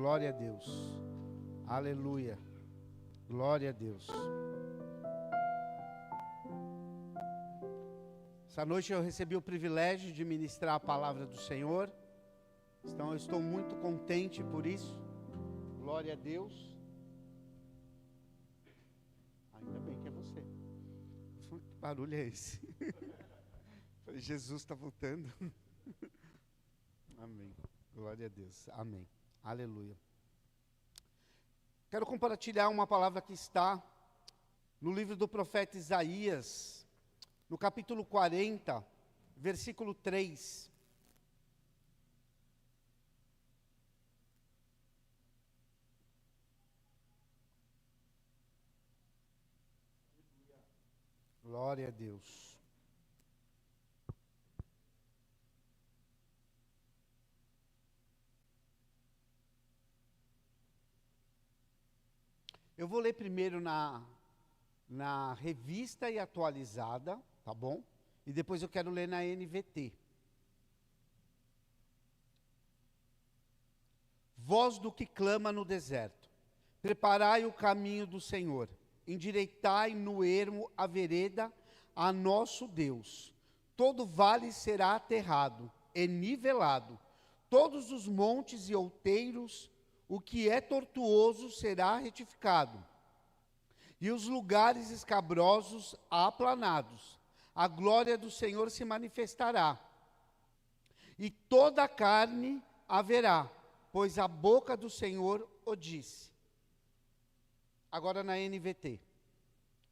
Glória a Deus. Aleluia. Glória a Deus. Essa noite eu recebi o privilégio de ministrar a palavra do Senhor. Então eu estou muito contente por isso. Glória a Deus. Ainda bem que é você. Que barulho é esse? Falei, Jesus está voltando. Amém. Glória a Deus. Amém. Aleluia. Quero compartilhar uma palavra que está no livro do profeta Isaías, no capítulo 40, versículo 3. Glória a Deus. Eu vou ler primeiro na revista e atualizada, tá bom? E depois eu quero ler na NVT. Voz do que clama no deserto. Preparai o caminho do Senhor. Endireitai no ermo a vereda a nosso Deus. Todo vale será aterrado e nivelado. Todos os montes e outeiros, o que é tortuoso será retificado, e os lugares escabrosos aplanados. A glória do Senhor se manifestará, e toda a carne haverá, pois a boca do Senhor o disse. Agora na NVT.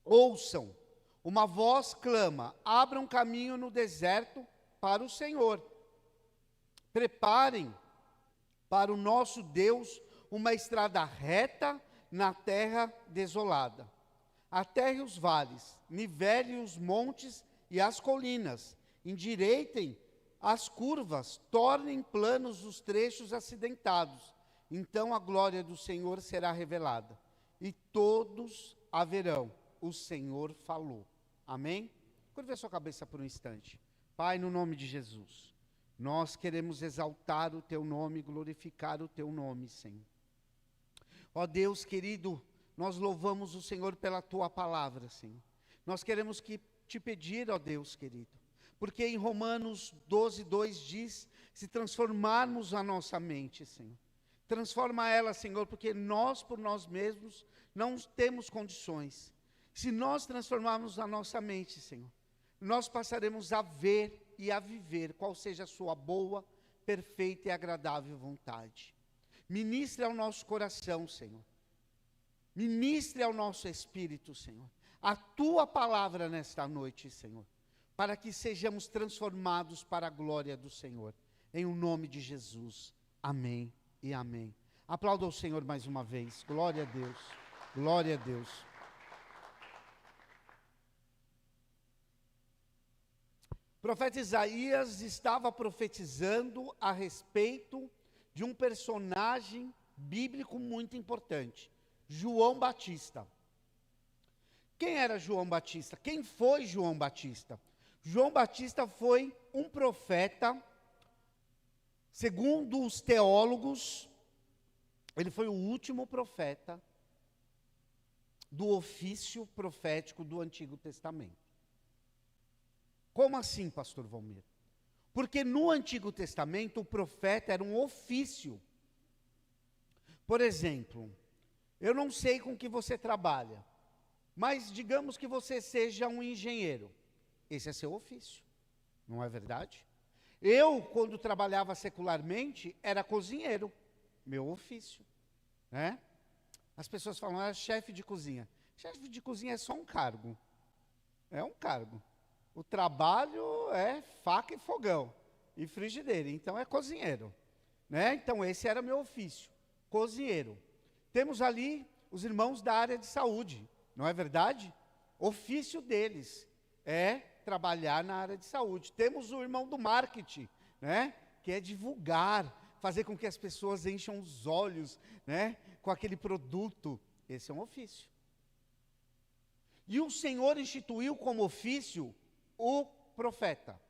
Ouçam, uma voz clama, abram caminho no deserto para o Senhor. Preparem para o nosso Deus uma estrada reta na terra desolada. Aterre os vales, nivele os montes e as colinas, endireitem as curvas, tornem planos os trechos acidentados. Então a glória do Senhor será revelada, e todos a verão. O Senhor falou. Amém? Curva a sua cabeça por um instante. Pai, no nome de Jesus, nós queremos exaltar o Teu nome, glorificar o Teu nome, Senhor. Ó Deus querido, nós louvamos o Senhor pela Tua palavra, Senhor. Nós queremos te pedir, ó Deus querido, porque em Romanos 12:2 diz, se transformarmos a nossa mente, Senhor. Transforma ela, Senhor, porque nós por nós mesmos não temos condições. Se nós transformarmos a nossa mente, Senhor, nós passaremos a ver e a viver qual seja a sua boa, perfeita e agradável vontade. Ministre ao nosso coração, Senhor. Ministre ao nosso espírito, Senhor, a Tua palavra nesta noite, Senhor, para que sejamos transformados para a glória do Senhor. Em o nome de Jesus. Amém e amém. Aplauda o Senhor mais uma vez. Glória a Deus. Glória a Deus. O profeta Isaías estava profetizando a respeito de um personagem bíblico muito importante, João Batista. Quem era João Batista? Quem foi João Batista? João Batista foi um profeta, segundo os teólogos, ele foi o último profeta do ofício profético do Antigo Testamento. Como assim, pastor Valmir? Porque no Antigo Testamento o profeta era um ofício. Por exemplo, eu não sei com que você trabalha, mas digamos que você seja um engenheiro. Esse é seu ofício, não é verdade? Eu, quando trabalhava secularmente, era cozinheiro, meu ofício, né? As pessoas falam, chefe de cozinha. Chefe de cozinha é só um cargo, é um cargo. O trabalho é faca e fogão, e frigideira, então é cozinheiro, né? Então esse era meu ofício, cozinheiro. Temos ali os irmãos da área de saúde, não é verdade? Ofício deles é trabalhar na área de saúde. Temos o irmão do marketing, né? Que é divulgar, fazer com que as pessoas encham os olhos, né? Com aquele produto. Esse é um ofício. E o Senhor instituiu como ofício o profeta,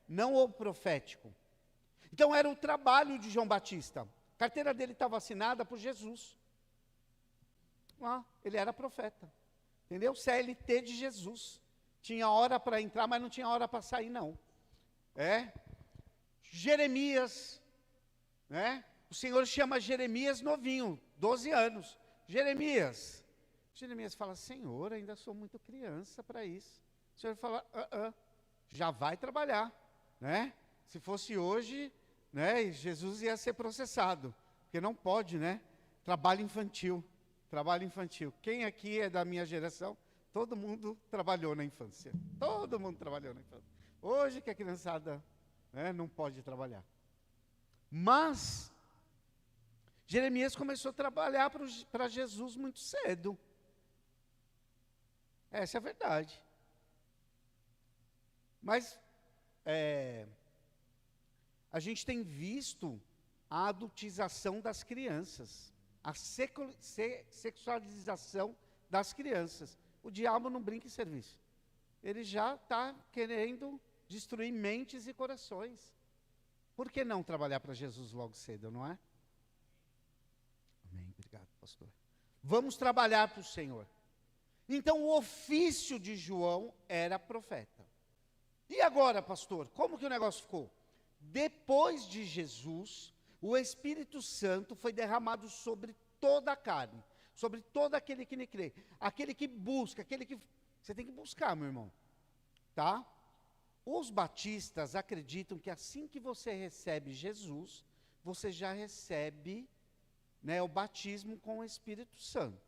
não o profético. Então era o trabalho de João Batista, A carteira dele estava assinada por Jesus. Ele era profeta. Entendeu? CLT de Jesus. Tinha hora para entrar, mas não tinha hora para sair, não. Jeremias, né? O Senhor chama Jeremias novinho, 12 anos. Jeremias fala, Senhor, ainda sou muito criança para isso. O Senhor fala, já vai trabalhar, né? Se fosse hoje, né, Jesus ia ser processado, porque não pode, né? Trabalho infantil. Quem aqui é da minha geração? Todo mundo trabalhou na infância. Todo mundo trabalhou na infância. Hoje que a criançada, né, não pode trabalhar. Mas Jeremias começou a trabalhar para Jesus muito cedo. Essa é a verdade. Mas a gente tem visto a adultização das crianças, a sexualização das crianças. O diabo não brinca em serviço. Ele já está querendo destruir mentes e corações. Por que não trabalhar para Jesus logo cedo, não é? Amém, obrigado, pastor. Vamos trabalhar para o Senhor. Então, o ofício de João era profeta. E agora, pastor, como que o negócio ficou? Depois de Jesus, o Espírito Santo foi derramado sobre toda a carne, sobre todo aquele que lhe crê, aquele que busca, aquele que... Você tem que buscar, meu irmão, tá? Os batistas acreditam que assim que você recebe Jesus, você já recebe, né, o batismo com o Espírito Santo.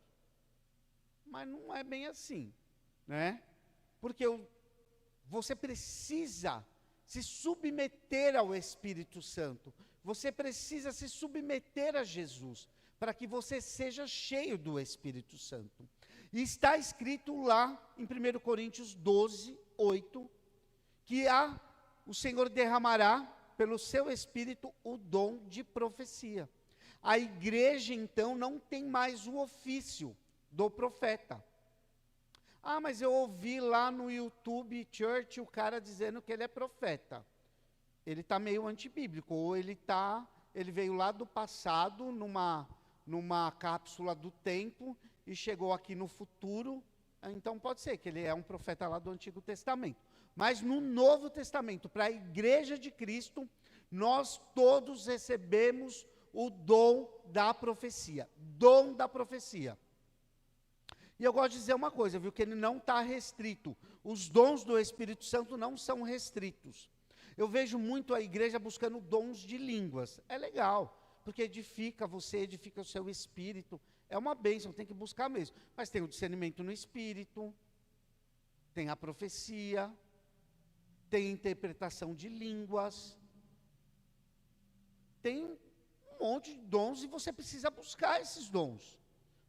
Mas não é bem assim, né? Porque você precisa se submeter ao Espírito Santo. Você precisa se submeter a Jesus, para que você seja cheio do Espírito Santo. E está escrito lá em 1 Coríntios 12, 8, que o Senhor derramará pelo seu Espírito o dom de profecia. A igreja, então, não tem mais o ofício do profeta. Mas eu ouvi lá no YouTube Church o cara dizendo que ele é profeta. Ele está meio antibíblico, ou ele veio lá do passado, numa cápsula do tempo, e chegou aqui no futuro. Então pode ser que ele é um profeta lá do Antigo Testamento. Mas no Novo Testamento, para a igreja de Cristo, nós todos recebemos o dom da profecia. Dom da profecia. E eu gosto de dizer uma coisa, viu, que ele não está restrito. Os dons do Espírito Santo não são restritos. Eu vejo muito a igreja buscando dons de línguas. É legal, porque edifica você, edifica o seu espírito. É uma bênção, tem que buscar mesmo. Mas tem o discernimento no espírito, tem a profecia, tem a interpretação de línguas. Tem um monte de dons e você precisa buscar esses dons.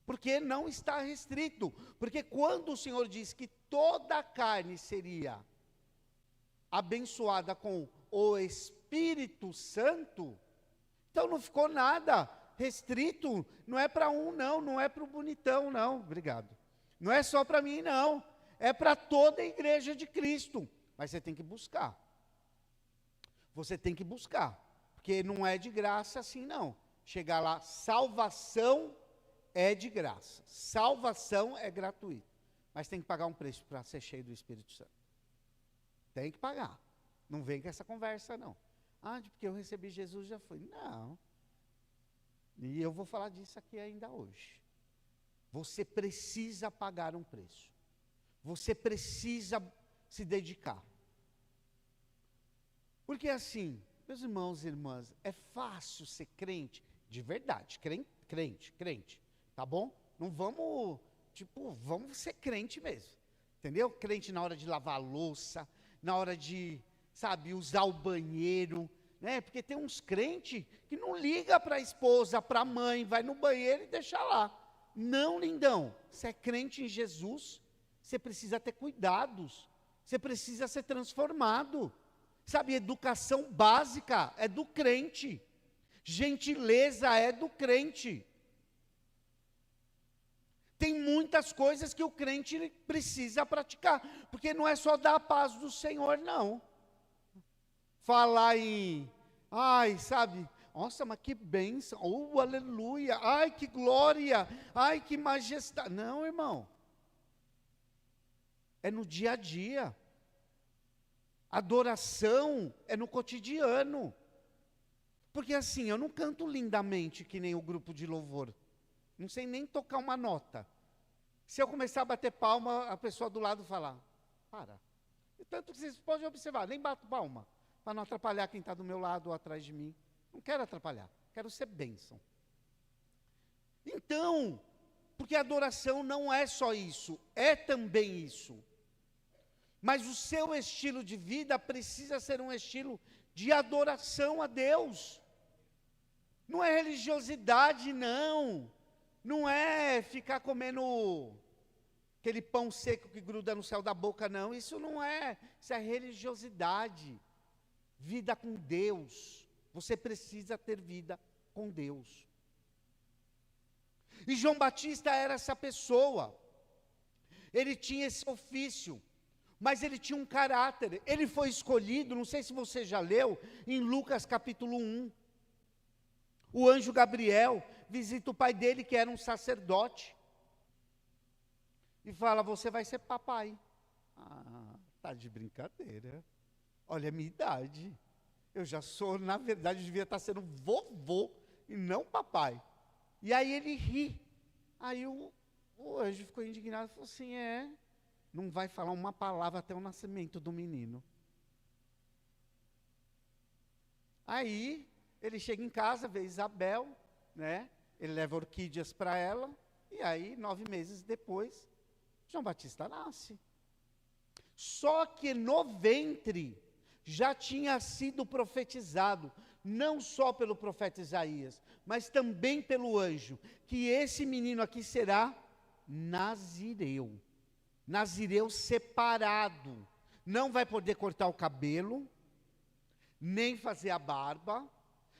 Porque não está restrito. Porque quando o Senhor diz que toda a carne seria abençoada com o Espírito Santo, então não ficou nada restrito. Não é para um, não é para o bonitão, não. Obrigado. Não é só para mim, não. É para toda a igreja de Cristo. Mas você tem que buscar. Você tem que buscar. Porque não é de graça assim, não. Chegar lá, salvação é de graça. Salvação é gratuita. Mas tem que pagar um preço para ser cheio do Espírito Santo. Tem que pagar. Não vem com essa conversa, não. Porque eu recebi Jesus, já foi. Não. E eu vou falar disso aqui ainda hoje. Você precisa pagar um preço. Você precisa se dedicar. Porque assim, meus irmãos e irmãs, é fácil ser crente de verdade. Crente. Tá bom? Não vamos, vamos ser crente mesmo. Entendeu? Crente na hora de lavar a louça, na hora de, usar o banheiro, né? Porque tem uns crentes que não liga para a esposa, para a mãe, vai no banheiro e deixa lá. Não, lindão. Você é crente em Jesus, você precisa ter cuidados. Você precisa ser transformado. Educação básica é do crente. Gentileza é do crente. Tem muitas coisas que o crente precisa praticar, porque não é só dar a paz do Senhor, não. Falar em, Nossa, mas que bênção, oh, aleluia, ai, que glória, ai, que majestade. Não, irmão. É no dia a dia. Adoração é no cotidiano. Porque assim, eu não canto lindamente que nem o grupo de louvor. Não sei nem tocar uma nota. Se eu começar a bater palma, a pessoa do lado falar, para. E tanto que vocês podem observar, nem bato palma, para não atrapalhar quem está do meu lado ou atrás de mim. Não quero atrapalhar, quero ser bênção. Então, porque a adoração não é só isso, é também isso. Mas o seu estilo de vida precisa ser um estilo de adoração a Deus. Não é religiosidade, não. Não é ficar comendo aquele pão seco que gruda no céu da boca, não. Isso não é. Isso é religiosidade. Vida com Deus. Você precisa ter vida com Deus. E João Batista era essa pessoa. Ele tinha esse ofício. Mas ele tinha um caráter, ele foi escolhido, não sei se você já leu, em Lucas capítulo 1. O anjo Gabriel visita o pai dele, que era um sacerdote, e fala, você vai ser papai. Ah, tá de brincadeira. Olha a minha idade. Eu já sou, na verdade, devia estar sendo vovô, e não papai. E aí ele ri. Aí o anjo ficou indignado e falou assim, não vai falar uma palavra até o nascimento do menino. Aí, ele chega em casa, vê Isabel, né? Ele leva orquídeas para ela, e aí, 9 meses depois, João Batista nasce. Só que no ventre, já tinha sido profetizado, não só pelo profeta Isaías, mas também pelo anjo, que esse menino aqui será nazireu. Nazireu separado, não vai poder cortar o cabelo, nem fazer a barba,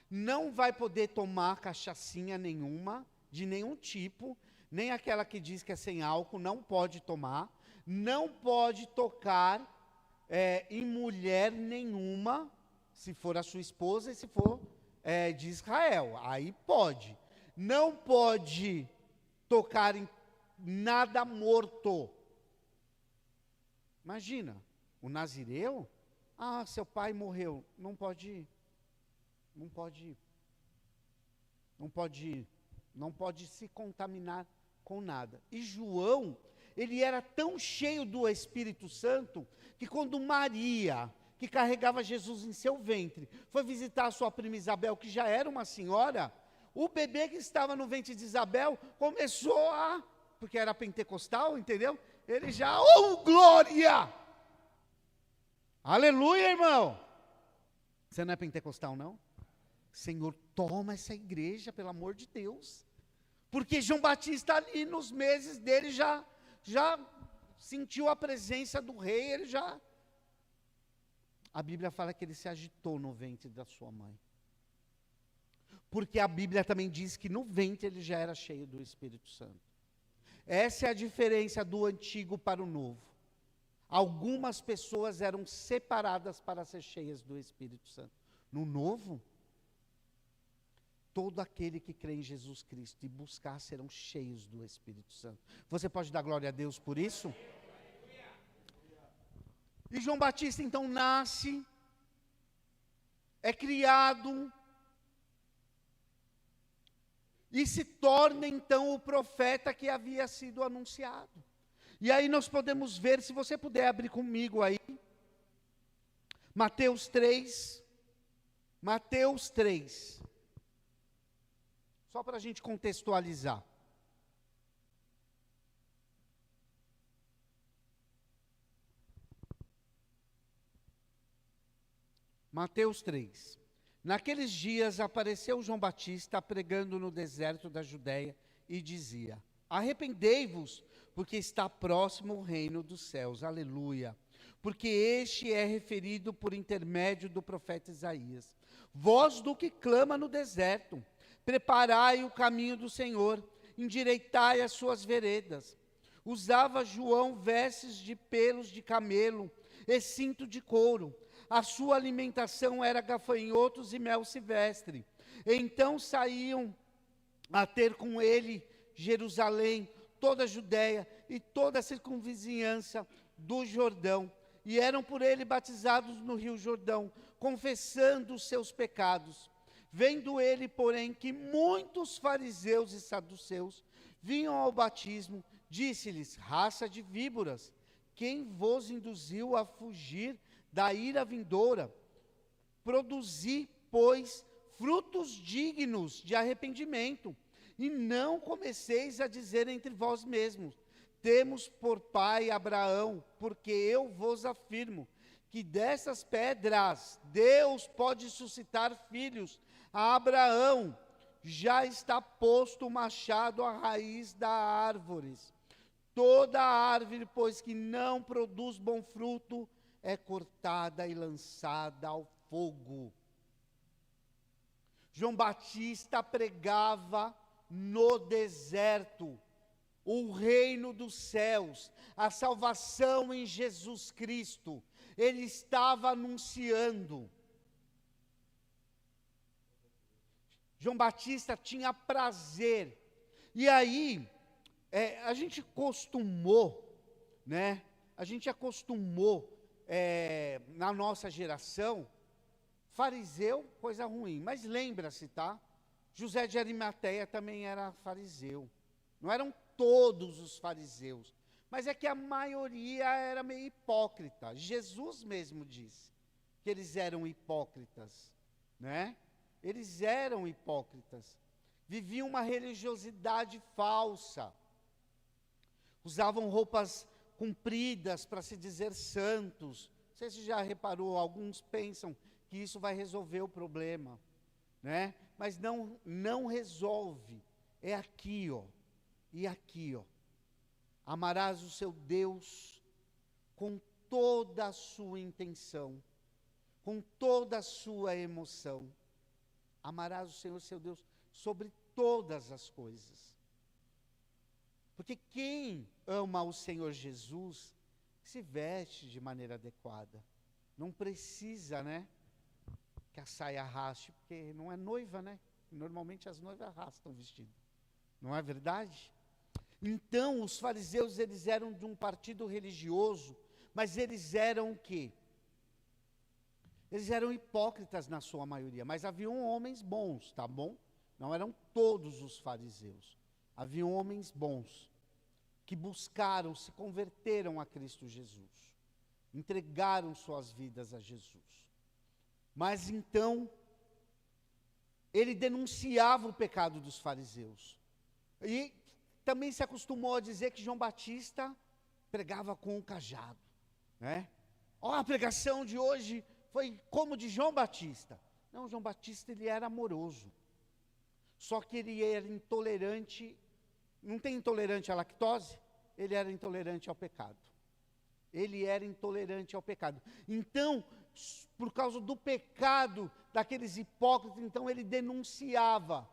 não vai poder tomar cachaçinha nenhuma, de nenhum tipo, nem aquela que diz que é sem álcool, não pode tomar, não pode tocar em mulher nenhuma, se for a sua esposa e se for de Israel, aí pode. Não pode tocar em nada morto. Imagina, o nazireu, seu pai morreu, não pode se contaminar com nada. E João, ele era tão cheio do Espírito Santo, que quando Maria, que carregava Jesus em seu ventre, foi visitar a sua prima Isabel, que já era uma senhora, o bebê que estava no ventre de Isabel, começou porque era pentecostal, entendeu? Ele já, glória! Aleluia, irmão! Você não é pentecostal, não? Senhor, toma essa igreja, pelo amor de Deus. Porque João Batista ali, nos meses dele, já sentiu a presença do rei, A Bíblia fala que ele se agitou no ventre da sua mãe. Porque a Bíblia também diz que no ventre ele já era cheio do Espírito Santo. Essa é a diferença do antigo para o novo. Algumas pessoas eram separadas para ser cheias do Espírito Santo. No novo, todo aquele que crê em Jesus Cristo e buscar serão cheios do Espírito Santo. Você pode dar glória a Deus por isso? E João Batista então nasce, é criado, e se torna então o profeta que havia sido anunciado. E aí nós podemos ver, se você puder abrir comigo aí, Mateus 3, só para a gente contextualizar. Mateus 3. Naqueles dias apareceu João Batista pregando no deserto da Judéia e dizia: arrependei-vos, porque está próximo o reino dos céus. Aleluia. Porque este é referido por intermédio do profeta Isaías. Voz do que clama no deserto: preparai o caminho do Senhor, endireitai as suas veredas. Usava João vestes de pelos de camelo e cinto de couro. A sua alimentação era gafanhotos e mel silvestre. Então saíam a ter com ele Jerusalém, toda a Judéia e toda a circunvizinhança do Jordão, e eram por ele batizados no rio Jordão, confessando os seus pecados. Vendo ele, porém, que muitos fariseus e saduceus vinham ao batismo, disse-lhes: raça de víboras, quem vos induziu a fugir da ira vindoura? Produzi, pois, frutos dignos de arrependimento, e não comeceis a dizer entre vós mesmos: temos por pai Abraão, porque eu vos afirmo que dessas pedras Deus pode suscitar filhos a Abraão. Já está posto o machado à raiz das árvores. Toda árvore, pois, que não produz bom fruto, é cortada e lançada ao fogo. João Batista pregava no deserto o reino dos céus, a salvação em Jesus Cristo. Ele estava anunciando. João Batista tinha prazer. E aí, a gente acostumou, né? A gente acostumou, na nossa geração, fariseu, coisa ruim. Mas lembra-se, tá? José de Arimateia também era fariseu. Não eram todos os fariseus, mas é que a maioria era meio hipócrita. Jesus mesmo disse que eles eram hipócritas, né? Eles eram hipócritas, viviam uma religiosidade falsa, usavam roupas compridas para se dizer santos. Não sei se você já reparou, alguns pensam que isso vai resolver o problema, né? Mas não resolve. É aqui, ó, e aqui, ó. Amarás o seu Deus com toda a sua intenção, com toda a sua emoção. Amarás o Senhor, seu Deus, sobre todas as coisas. Porque quem ama o Senhor Jesus, se veste de maneira adequada. Não precisa, né, que a saia arraste, porque não é noiva, né? Normalmente as noivas arrastam o vestido. Não é verdade? Então, os fariseus, eles eram de um partido religioso, mas eles eram o quê? Eles eram hipócritas na sua maioria, mas haviam homens bons, tá bom? Não eram todos os fariseus. Haviam homens bons, que buscaram, se converteram a Cristo Jesus. Entregaram suas vidas a Jesus. Mas então, ele denunciava o pecado dos fariseus. E também se acostumou a dizer que João Batista pregava com um cajado, né? Ó, a pregação de hoje foi como de João Batista. Não, João Batista, ele era amoroso. Só que ele era intolerante. Não tem intolerante à lactose? Ele era intolerante ao pecado. Ele era intolerante ao pecado. Então, por causa do pecado daqueles hipócritas, então ele denunciava.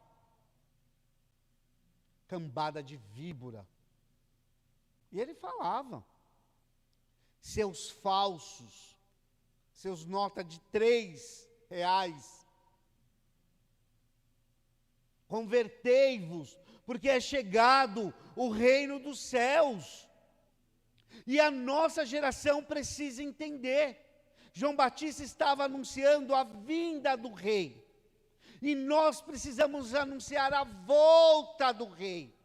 Cambada de víbora. E ele falava. Seus falsos, seus nota de R$3, convertei-vos, porque é chegado o reino dos céus. E a nossa geração precisa entender. João Batista estava anunciando a vinda do rei. E nós precisamos anunciar a volta do rei.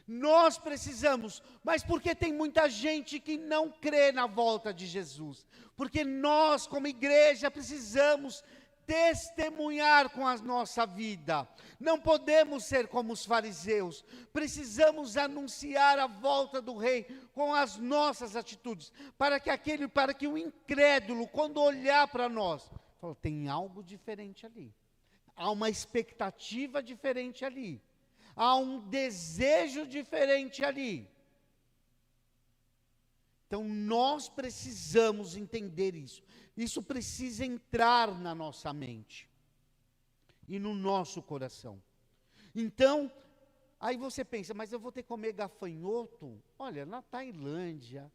Nós precisamos, mas porque tem muita gente que não crê na volta de Jesus? Porque nós, como igreja, precisamos testemunhar com a nossa vida. Não podemos ser como os fariseus. Precisamos anunciar a volta do rei com as nossas atitudes, para que o incrédulo, quando olhar para nós, fala, tem algo diferente ali. Há uma expectativa diferente ali. Há um desejo diferente ali. Então, nós precisamos entender isso. Isso precisa entrar na nossa mente e no nosso coração. Então, aí você pensa, mas eu vou ter que comer gafanhoto? Olha, na Tailândia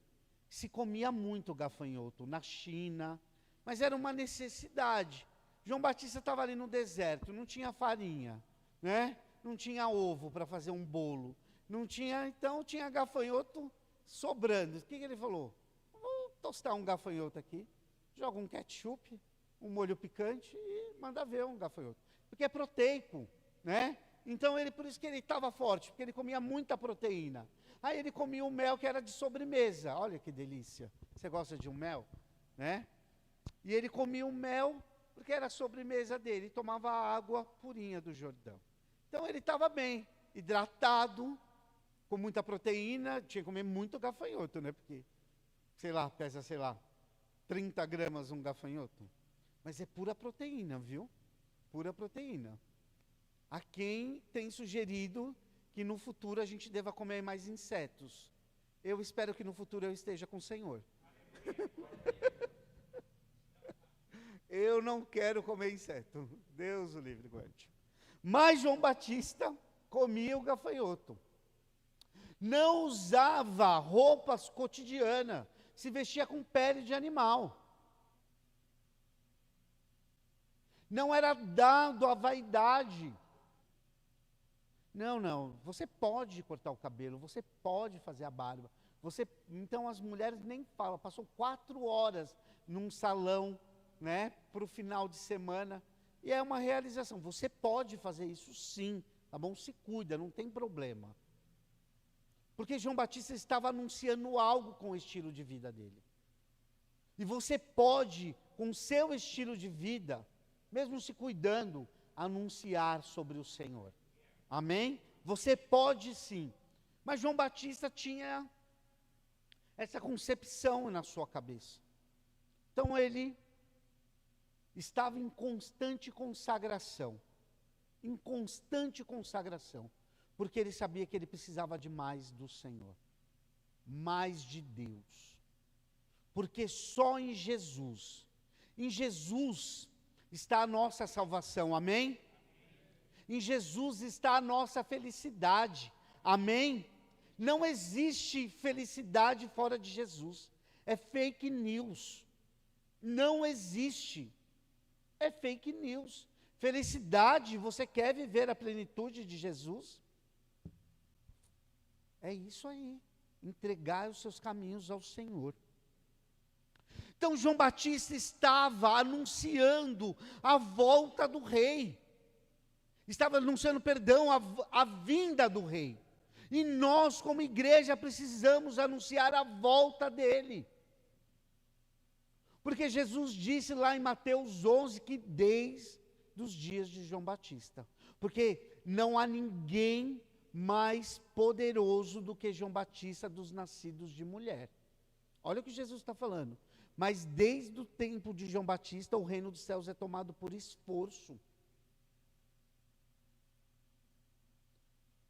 se comia muito gafanhoto, na China, mas era uma necessidade. João Batista estava ali no deserto, não tinha farinha, né? Não tinha ovo para fazer um bolo, não tinha, então tinha gafanhoto sobrando. O que ele falou? Vou tostar um gafanhoto aqui, joga um ketchup, um molho picante e manda ver um gafanhoto. Porque é proteico, né? Então, por isso que ele estava forte, porque ele comia muita proteína. Aí ele comia um mel que era de sobremesa. Olha que delícia. Você gosta de um mel? Né? E ele comia um mel, porque era a sobremesa dele, e tomava a água purinha do Jordão. Então ele estava bem, hidratado, com muita proteína, tinha que comer muito gafanhoto, né? Porque, pesa, 30 gramas um gafanhoto. Mas é pura proteína, viu? Pura proteína. Há quem tem sugerido que no futuro a gente deva comer mais insetos. Eu espero que no futuro eu esteja com o Senhor. Eu não quero comer inseto. Deus o livre, guarde. Mas João Batista comia o gafanhoto. Não usava roupas cotidianas. Se vestia com pele de animal. Não era dado à vaidade. Não. Você pode cortar o cabelo, você pode fazer a barba. Então as mulheres nem falam. Passou 4 horas num salão, né, para o final de semana. E é uma realização. Você pode fazer isso sim, tá bom? Se cuida, não tem problema. Porque João Batista estava anunciando algo com o estilo de vida dele. E você pode, com o seu estilo de vida, mesmo se cuidando, anunciar sobre o Senhor. Amém? Você pode sim. Mas João Batista tinha essa concepção na sua cabeça. Então ele estava em constante consagração. Em constante consagração. Porque ele sabia que ele precisava de mais do Senhor. Mais de Deus. Porque só em Jesus está a nossa salvação, amém? Em Jesus está a nossa felicidade, amém? Não existe felicidade fora de Jesus, é fake news, não existe, é fake news. Felicidade, você quer viver a plenitude de Jesus? É isso aí, entregar os seus caminhos ao Senhor. Então João Batista estava anunciando a volta do rei. Estava anunciando, a vinda do rei. E nós, como igreja, precisamos anunciar a volta dele. Porque Jesus disse lá em Mateus 11 que desde os dias de João Batista. Porque não há ninguém mais poderoso do que João Batista dos nascidos de mulher. Olha o que Jesus está falando. Mas desde o tempo de João Batista, o reino dos céus é tomado por esforço.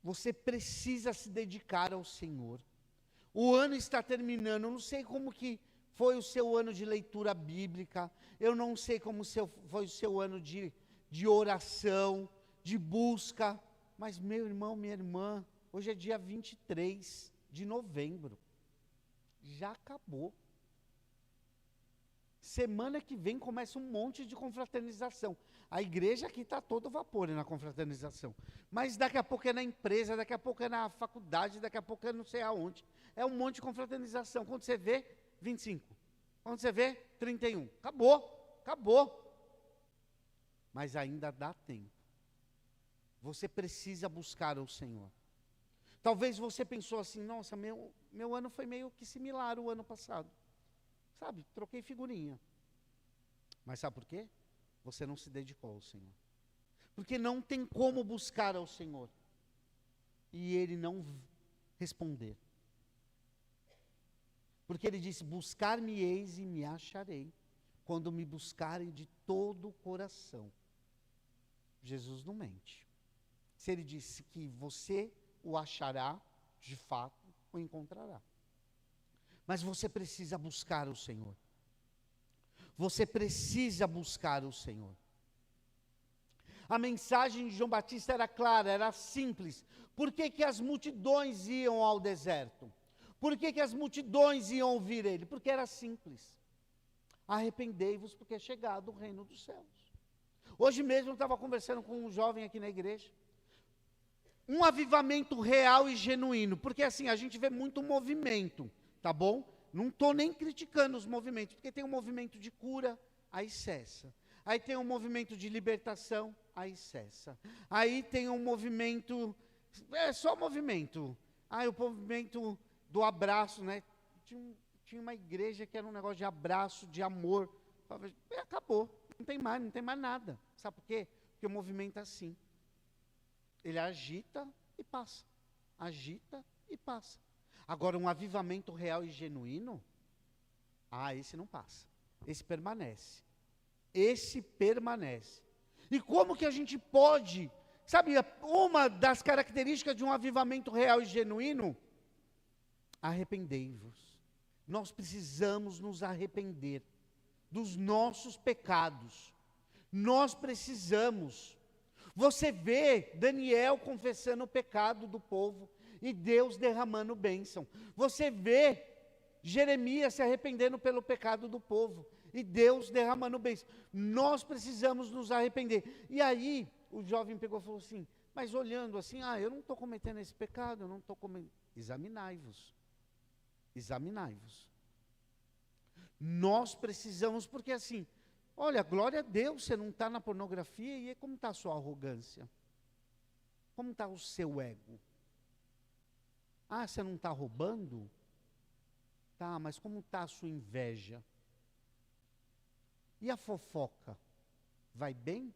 Você precisa se dedicar ao Senhor. O ano está terminando, eu não sei como que foi o seu ano de leitura bíblica, eu não sei como foi o seu ano de oração, de busca, mas meu irmão, minha irmã, hoje é dia 23 de novembro, já acabou. Semana que vem começa um monte de confraternização. A igreja aqui está todo vapor na confraternização. Mas daqui a pouco é na empresa, daqui a pouco é na faculdade, daqui a pouco é não sei aonde. É um monte de confraternização. Quando você vê, 25. Quando você vê, 31. Acabou. Mas ainda dá tempo. Você precisa buscar o Senhor. Talvez você pensou assim, nossa, meu ano foi meio que similar ao ano passado. Sabe, troquei figurinha. Mas sabe por quê? Você não se dedicou ao Senhor. Porque não tem como buscar ao Senhor e Ele não responder. Porque Ele disse, buscar-me-eis e me acharei, quando me buscarem de todo o coração. Jesus não mente. Se Ele disse que você o achará, de fato, o encontrará. Mas você precisa buscar o Senhor. Você precisa buscar o Senhor. A mensagem de João Batista era clara, era simples. Por que que as multidões iam ao deserto? Por que que as multidões iam ouvir ele? Porque era simples. Arrependei-vos porque é chegado o reino dos céus. Hoje mesmo eu estava conversando com um jovem aqui na igreja. Um avivamento real e genuíno, porque assim, a gente vê muito movimento, tá bom? Não estou nem criticando os movimentos, porque tem um movimento de cura, aí cessa. Aí tem um movimento de libertação, aí cessa. Aí tem um movimento, é só movimento. Aí o movimento do abraço, né? Tinha uma igreja que era um negócio de abraço, de amor. Acabou, não tem mais nada. Sabe por quê? Porque o movimento é assim. Ele agita e passa. Agita e passa. Agora, um avivamento real e genuíno, esse não passa. Esse permanece. Esse permanece. E como que a gente pode, sabe, uma das características de um avivamento real e genuíno? Arrependei-vos. Nós precisamos nos arrepender dos nossos pecados. Nós precisamos. Você vê Daniel confessando o pecado do povo e Deus derramando bênção. Você vê Jeremias se arrependendo pelo pecado do povo e Deus derramando bênção. Nós precisamos nos arrepender. E aí o jovem pegou e falou assim, mas olhando assim, eu não estou cometendo esse pecado, eu não estou cometendo. Examinai-vos. Examinai-vos. Nós precisamos, porque assim, olha, glória a Deus, você não está na pornografia, e como está a sua arrogância? Como está o seu ego? Você não está roubando? Tá, mas como está a sua inveja? E a fofoca? Vai bem?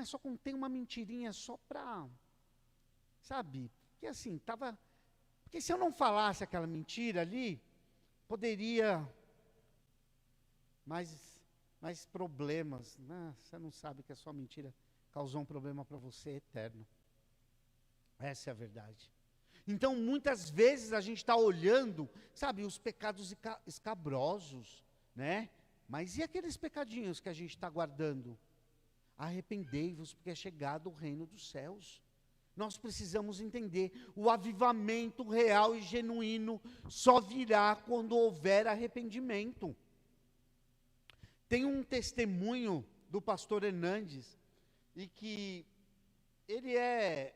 Só contei uma mentirinha só para, sabe? Porque assim, porque se eu não falasse aquela mentira ali, poderia mais problemas, né? Você não sabe que a sua mentira causou um problema para você eterno. Essa é a verdade. Então, muitas vezes a gente está olhando, sabe, os pecados escabrosos, né? Mas e aqueles pecadinhos que a gente está guardando? Arrependei-vos, porque é chegado o reino dos céus. Nós precisamos entender, o avivamento real e genuíno só virá quando houver arrependimento. Tem um testemunho do pastor Hernandes, e que ele é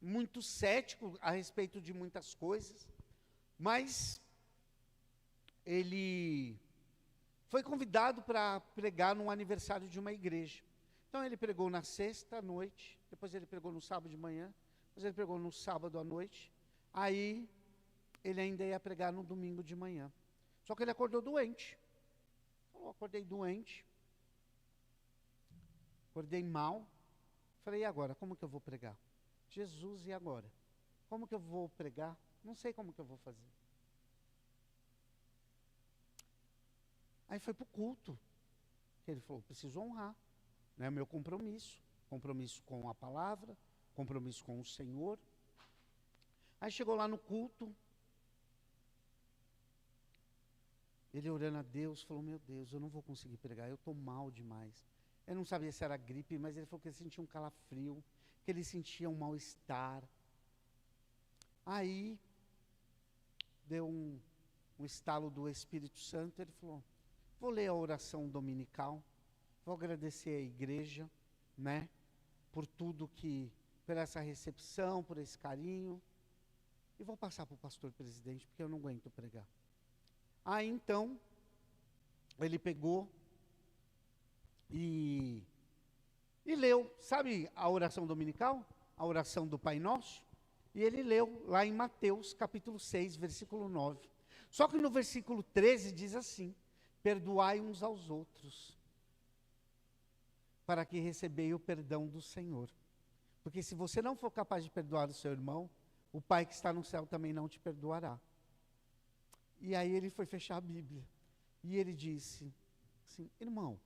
muito cético a respeito de muitas coisas, mas ele foi convidado para pregar no aniversário de uma igreja. Então ele pregou na sexta à noite, depois ele pregou no sábado de manhã, depois ele pregou no sábado à noite, aí ele ainda ia pregar no domingo de manhã. Só que ele acordou doente. Falou, acordei doente, acordei mal. Falei, e agora, como que eu vou pregar? Jesus, e agora? Como que eu vou pregar? Não sei como que eu vou fazer. Aí foi para o culto. Ele falou, preciso honrar. É o meu compromisso. Compromisso com a palavra, compromisso com o Senhor. Aí chegou lá no culto. Ele orando a Deus, falou, meu Deus, eu não vou conseguir pregar, eu estou mal demais. Eu não sabia se era gripe, mas ele falou que ele sentia um calafrio, que ele sentia um mal-estar. Aí, deu um estalo do Espírito Santo, ele falou, vou ler a oração dominical, vou agradecer a igreja, né, por tudo por essa recepção, por esse carinho, e vou passar para o pastor presidente, porque eu não aguento pregar. Aí então, ele pegou e leu, sabe a oração dominical? A oração do Pai Nosso? E ele leu lá em Mateus, capítulo 6, versículo 9. Só que no versículo 13 diz assim, perdoai uns aos outros, para que recebei o perdão do Senhor. Porque se você não for capaz de perdoar o seu irmão, o Pai que está no céu também não te perdoará. E aí ele foi fechar a Bíblia. E ele disse assim, irmão,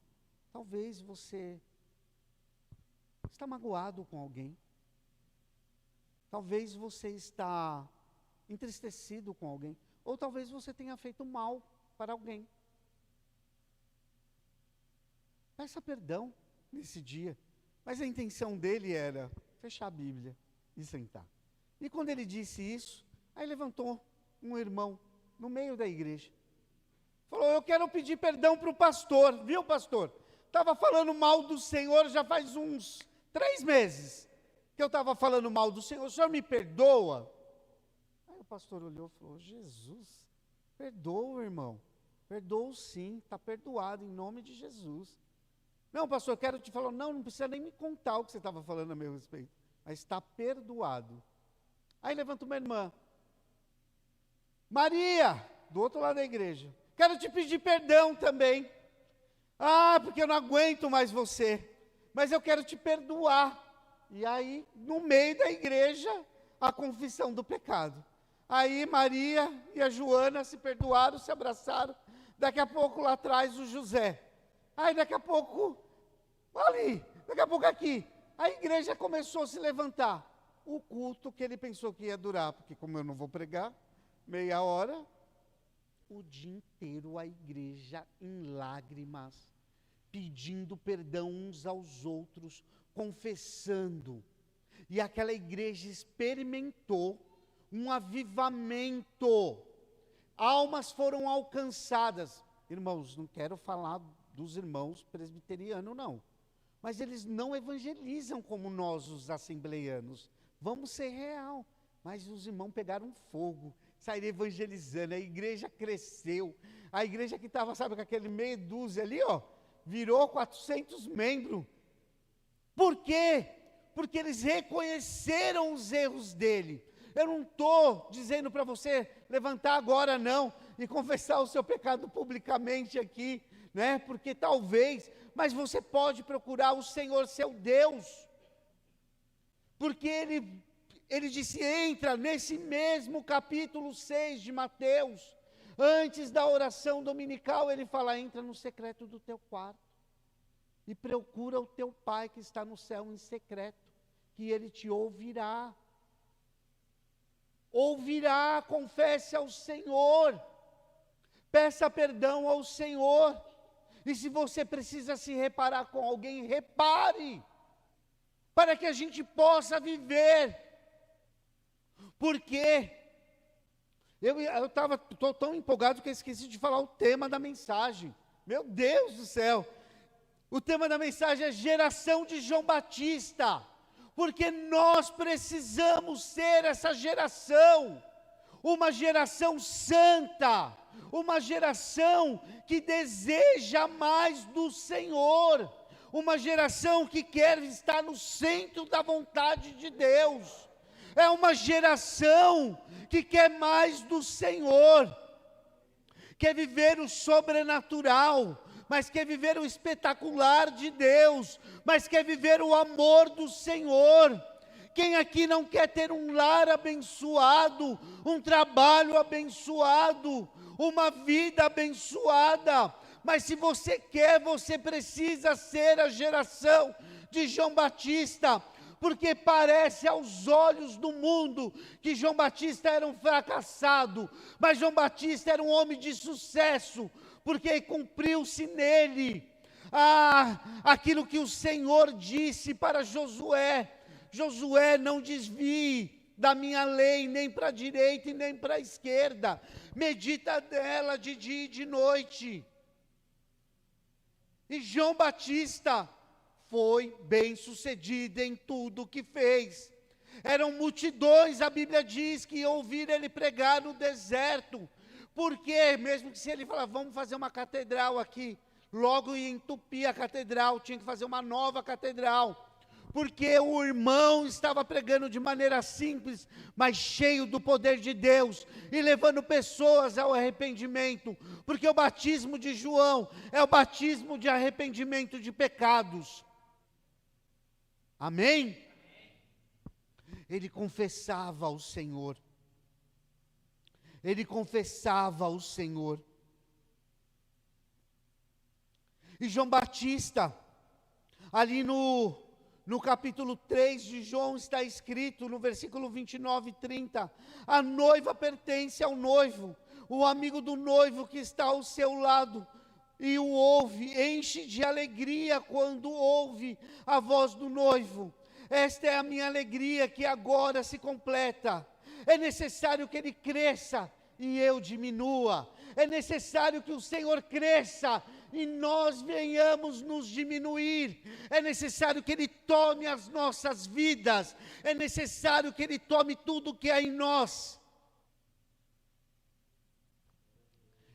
talvez você está magoado com alguém. Talvez você está entristecido com alguém. Ou talvez você tenha feito mal para alguém. Peça perdão nesse dia. Mas a intenção dele era fechar a Bíblia e sentar. E quando ele disse isso, aí levantou um irmão no meio da igreja. Falou, eu quero pedir perdão para o pastor, viu, pastor? Estava falando mal do Senhor já faz uns 3 meses que eu estava falando mal do Senhor, o senhor me perdoa? Aí o pastor olhou e falou, Jesus, perdoa, irmão, perdoa sim, está perdoado em nome de Jesus. Não, pastor, eu quero te falar, não precisa nem me contar o que você estava falando a meu respeito, mas está perdoado. Aí levanta uma irmã, Maria, do outro lado da igreja, quero te pedir perdão também. Ah, porque eu não aguento mais você, mas eu quero te perdoar. E aí, no meio da igreja, a confissão do pecado. Aí Maria e a Joana se perdoaram, se abraçaram. Daqui a pouco lá atrás o José. Aí daqui a pouco, ali, daqui a pouco aqui. A igreja começou a se levantar. O culto que ele pensou que ia durar, porque como eu não vou pregar, meia hora, o dia inteiro a igreja em lágrimas, pedindo perdão uns aos outros, confessando. E aquela igreja experimentou um avivamento. Almas foram alcançadas. Irmãos, não quero falar dos irmãos presbiterianos, não. Mas eles não evangelizam como nós, os assembleianos. Vamos ser real. Mas os irmãos pegaram fogo, saíram evangelizando, a igreja cresceu. A igreja que estava, sabe, com aquele meia dúzia ali, ó, virou 400 membros. Por quê? Porque eles reconheceram os erros dele. Eu não estou dizendo para você levantar agora não, e confessar o seu pecado publicamente aqui, né? Porque talvez, mas você pode procurar o Senhor seu Deus. Porque ele disse, entra nesse mesmo capítulo 6 de Mateus, antes da oração dominical, ele fala, entra no secreto do teu quarto, e procura o teu pai que está no céu em secreto, que ele te ouvirá. Ouvirá, confesse ao Senhor, peça perdão ao Senhor, e se você precisa se reparar com alguém, repare, para que a gente possa viver, porque estou tão empolgado que eu esqueci de falar o tema da mensagem, meu Deus do céu, o tema da mensagem é geração de João Batista, porque nós precisamos ser essa geração, uma geração santa, uma geração que deseja mais do Senhor, uma geração que quer estar no centro da vontade de Deus, é uma geração que quer mais do Senhor, quer viver o sobrenatural, mas quer viver o espetacular de Deus, mas quer viver o amor do Senhor. Quem aqui não quer ter um lar abençoado, um trabalho abençoado, uma vida abençoada? Mas se você quer, você precisa ser a geração de João Batista, porque parece aos olhos do mundo que João Batista era um fracassado, mas João Batista era um homem de sucesso, porque cumpriu-se nele aquilo que o Senhor disse para Josué, Josué, não desvie da minha lei, nem para a direita e nem para a esquerda, medita dela de dia e de noite. E João Batista foi bem sucedido em tudo o que fez. Eram multidões, a Bíblia diz, que ouviram ele pregar no deserto, porque mesmo que se ele falar, vamos fazer uma catedral aqui, logo ia entupir a catedral, tinha que fazer uma nova catedral, porque o irmão estava pregando de maneira simples, mas cheio do poder de Deus, e levando pessoas ao arrependimento, porque o batismo de João é o batismo de arrependimento de pecados. Amém? Ele confessava ao Senhor. Ele confessava ao Senhor. E João Batista, ali no capítulo 3 de João, está escrito no versículo 29 e 30, a noiva pertence ao noivo, o amigo do noivo que está ao seu lado, e o ouve, enche de alegria quando ouve a voz do noivo. Esta é a minha alegria que agora se completa. É necessário que ele cresça e eu diminua. É necessário que o Senhor cresça e nós venhamos nos diminuir. É necessário que Ele tome as nossas vidas. É necessário que Ele tome tudo que há em nós.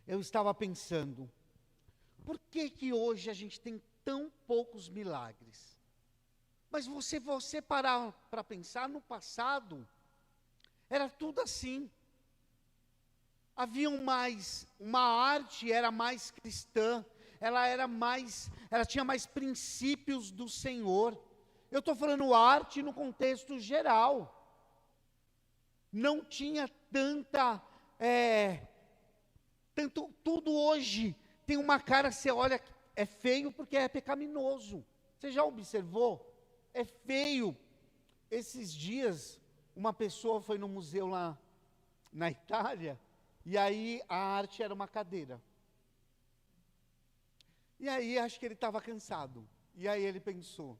Eu estava pensando, por que que hoje a gente tem tão poucos milagres? Mas você parar para pensar, no passado, era tudo assim. Havia uma arte era mais cristã, ela tinha mais princípios do Senhor. Eu estou falando arte no contexto geral. Não tinha tudo hoje tem uma cara, você olha, é feio porque é pecaminoso. Você já observou? É feio. Esses dias, uma pessoa foi no museu lá na Itália, e aí a arte era uma cadeira. E aí acho que ele estava cansado. E aí ele pensou,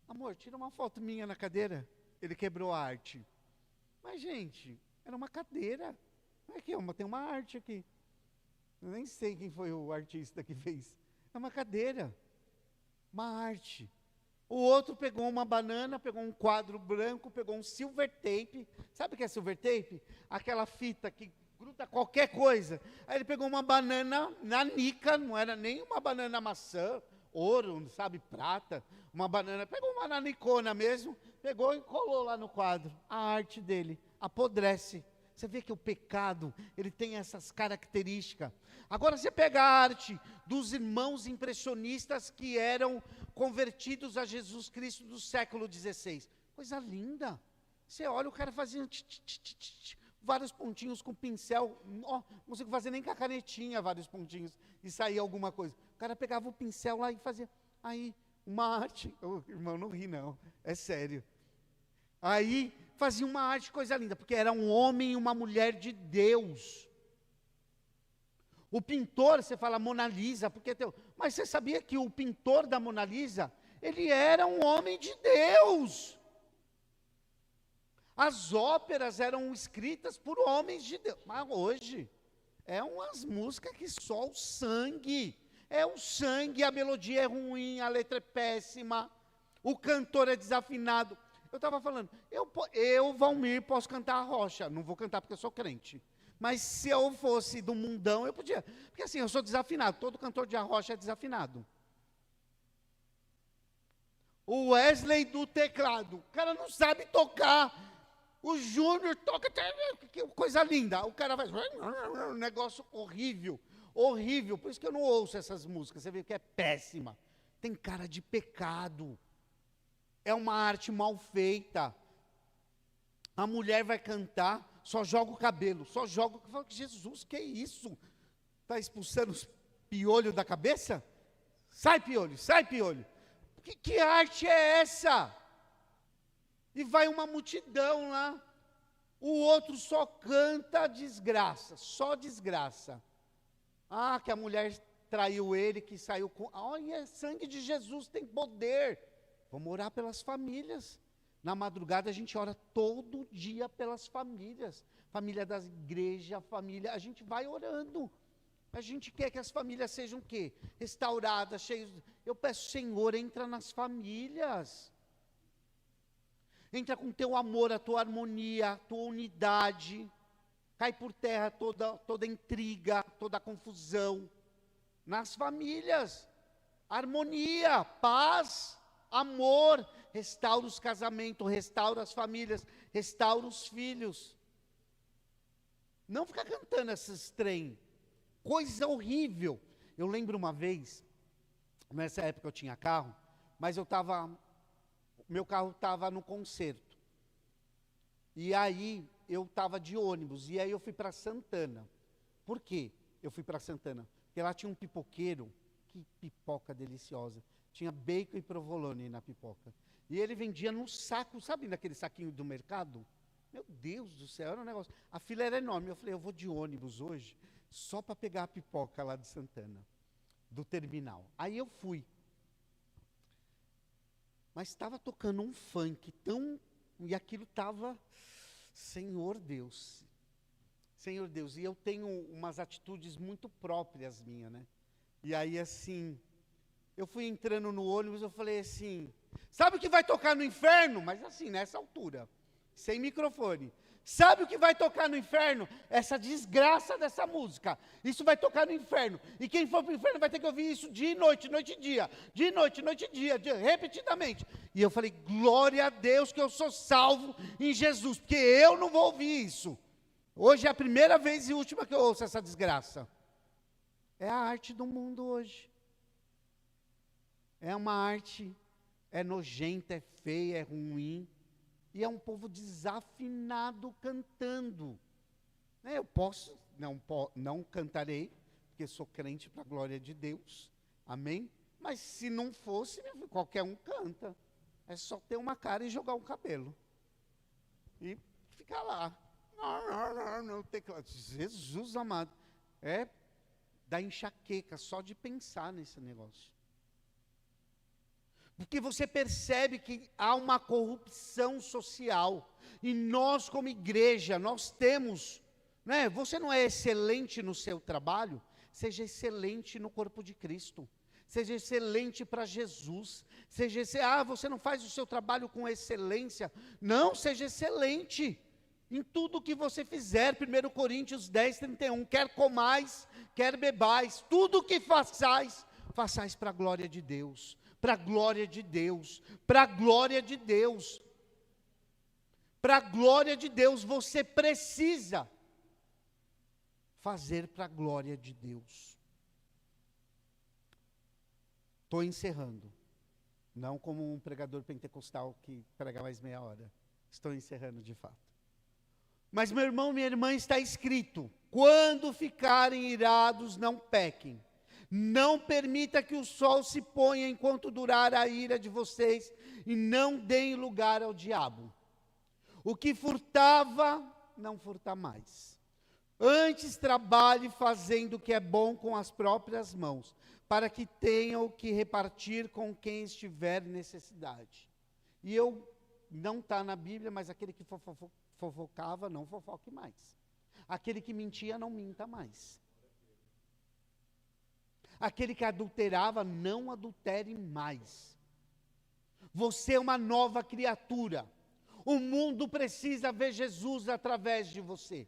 amor, tira uma foto minha na cadeira. Ele quebrou a arte. Mas gente, era uma cadeira. Aqui, tem uma arte aqui. Eu nem sei quem foi o artista que fez. É uma cadeira, uma arte. O outro pegou uma banana, pegou um quadro branco, pegou um silver tape. Sabe o que é silver tape? Aquela fita que gruda qualquer coisa. Aí ele pegou uma banana nanica, não era nem uma banana maçã, ouro, sabe, prata. Uma banana, pegou uma nanicona mesmo, pegou e colou lá no quadro. A arte dele apodrece. Você vê que o pecado, ele tem essas características. Agora você pega a arte dos irmãos impressionistas que eram convertidos a Jesus Cristo do século XVI. Coisa linda. Você olha, o cara fazia vários pontinhos com pincel. Não consigo fazer nem com a canetinha vários pontinhos e saía alguma coisa. O cara pegava o pincel lá e fazia. Aí, uma arte. Irmão, não ri não, é sério. Aí fazia uma arte, coisa linda, porque era um homem e uma mulher de Deus. O pintor, você fala Mona Lisa, porque mas você sabia que o pintor da Mona Lisa, ele era um homem de Deus. As óperas eram escritas por homens de Deus, mas hoje é umas músicas que só o sangue, é o sangue, a melodia é ruim, a letra é péssima, o cantor é desafinado. Eu estava falando, eu, Valmir, posso cantar a rocha. Não vou cantar porque eu sou crente. Mas se eu fosse do mundão, eu podia. Porque assim, eu sou desafinado. Todo cantor de arrocha é desafinado. O Wesley do teclado. O cara não sabe tocar. O Júnior toca. Que coisa linda. O cara faz um negócio horrível. Horrível. Por isso que eu não ouço essas músicas. Você vê que é péssima. Tem cara de pecado. É uma arte mal feita. A mulher vai cantar, só joga o cabelo, só joga. Eu falo, Jesus, que é isso? Está expulsando os piolhos da cabeça? Sai piolho, sai piolho. Que arte é essa? E vai uma multidão lá. O outro só canta desgraça, só desgraça. Ah, que a mulher traiu ele, que saiu com. Olha, sangue de Jesus tem poder. Vamos orar pelas famílias. Na madrugada a gente ora todo dia pelas famílias. Família das igrejas, família, a gente vai orando. A gente quer que as famílias sejam o quê? Restauradas, cheias. Eu peço, Senhor, entra nas famílias. Entra com teu amor, a tua harmonia, a tua unidade. Cai por terra toda intriga, toda confusão. Nas famílias. Harmonia, paz, amor, restaura os casamentos, restaura as famílias, restaura os filhos. Não ficar cantando esses trem, coisa horrível. Eu lembro uma vez, nessa época eu tinha carro, mas meu carro estava no concerto. E aí eu estava de ônibus, e aí eu fui para Santana. Por quê eu fui para Santana? Porque lá tinha um pipoqueiro, que pipoca deliciosa. Tinha bacon e provolone na pipoca. E ele vendia num saco, sabe naquele saquinho do mercado? Meu Deus do céu, era um negócio. A fila era enorme. Eu falei, eu vou de ônibus hoje, só para pegar a pipoca lá de Santana, do terminal. Aí eu fui. Mas estava tocando um funk tão... E aquilo estava... Senhor Deus. Senhor Deus, e eu tenho umas atitudes muito próprias minhas, né? E aí, assim, eu fui entrando no ônibus, eu falei assim, sabe o que vai tocar no inferno? Mas assim, nessa altura, sem microfone. Sabe o que vai tocar no inferno? Essa desgraça dessa música. Isso vai tocar no inferno. E quem for para o inferno vai ter que ouvir isso dia e noite, noite e dia. Dia e noite, noite e dia, repetidamente. E eu falei, glória a Deus que eu sou salvo em Jesus, porque eu não vou ouvir isso. Hoje é a primeira vez e última que eu ouço essa desgraça. É a arte do mundo hoje. É uma arte, é nojenta, é feia, é ruim. E é um povo desafinado cantando. Eu posso, não cantarei, porque sou crente para a glória de Deus. Amém? Mas se não fosse, qualquer um canta. É só ter uma cara e jogar um cabelo. E ficar lá. Não, Jesus amado. É da enxaqueca só de pensar nesse negócio. Porque você percebe que há uma corrupção social. E nós, como igreja, nós temos, né? Você não é excelente no seu trabalho? Seja excelente no corpo de Cristo. Seja excelente para Jesus. Você não faz o seu trabalho com excelência. Não, seja excelente em tudo que você fizer. 1 Coríntios 10, 31. Quer comais, quer bebais, tudo o que façais, façais para a glória de Deus. Para a glória de Deus, para a glória de Deus, para a glória de Deus, você precisa fazer para a glória de Deus. Estou encerrando, não como um pregador pentecostal que prega mais meia hora, estou encerrando de fato. Mas meu irmão, minha irmã, está escrito, quando ficarem irados, não pequem. Não permita que o sol se ponha enquanto durar a ira de vocês, e não deem lugar ao diabo. O que furtava, não furta mais. Antes trabalhe fazendo o que é bom com as próprias mãos, para que tenham o que repartir com quem estiver em necessidade. E não está na Bíblia, mas aquele que fofocava, não fofoque mais. Aquele que mentia, não minta mais. Aquele que adulterava, não adultere mais. Você é uma nova criatura. O mundo precisa ver Jesus através de você.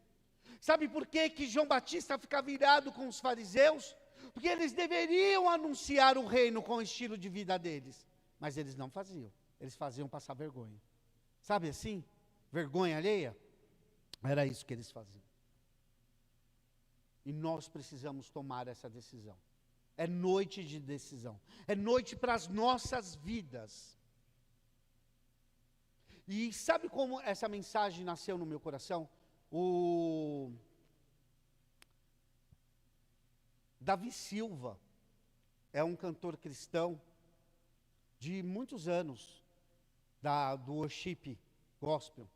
Sabe por que João Batista ficava virado com os fariseus? Porque eles deveriam anunciar o reino com o estilo de vida deles. Mas eles não faziam. Eles faziam passar vergonha. Sabe assim? Vergonha alheia? Era isso que eles faziam. E nós precisamos tomar essa decisão. É noite de decisão. É noite para as nossas vidas. E sabe como essa mensagem nasceu no meu coração? O Davi Silva é um cantor cristão de muitos anos, do worship gospel,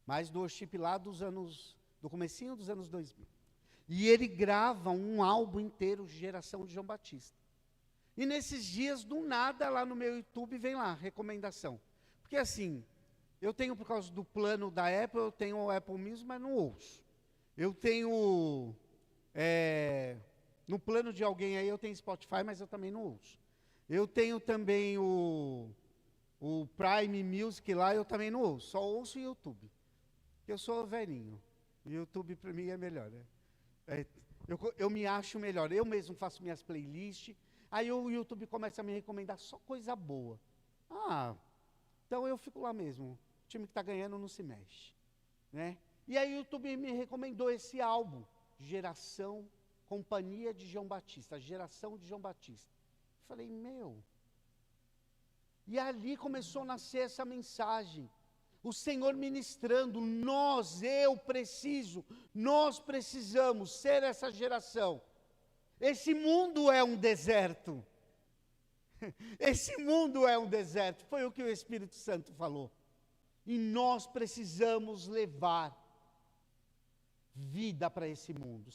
mas do worship lá do comecinho dos anos 2000. E ele grava um álbum inteiro, Geração de João Batista. E nesses dias, do nada, lá no meu YouTube, vem lá, recomendação. Porque assim, eu tenho, por causa do plano da Apple, eu tenho o Apple Music, mas não ouço. Eu tenho, no plano de alguém aí, eu tenho Spotify, mas eu também não ouço. Eu tenho também o Prime Music lá, eu também não ouço, só ouço o YouTube. Eu sou velhinho, YouTube para mim é melhor, né? Eu me acho melhor, eu mesmo faço minhas playlists, aí o YouTube começa a me recomendar só coisa boa. Então eu fico lá mesmo, o time que está ganhando não se mexe, né? E aí o YouTube me recomendou esse álbum, Companhia de João Batista, Geração de João Batista. Falei, e ali começou a nascer essa mensagem. O Senhor ministrando, nós precisamos ser essa geração. Esse mundo é um deserto. Esse mundo é um deserto. Foi o que o Espírito Santo falou. E nós precisamos levar vida para esse mundo.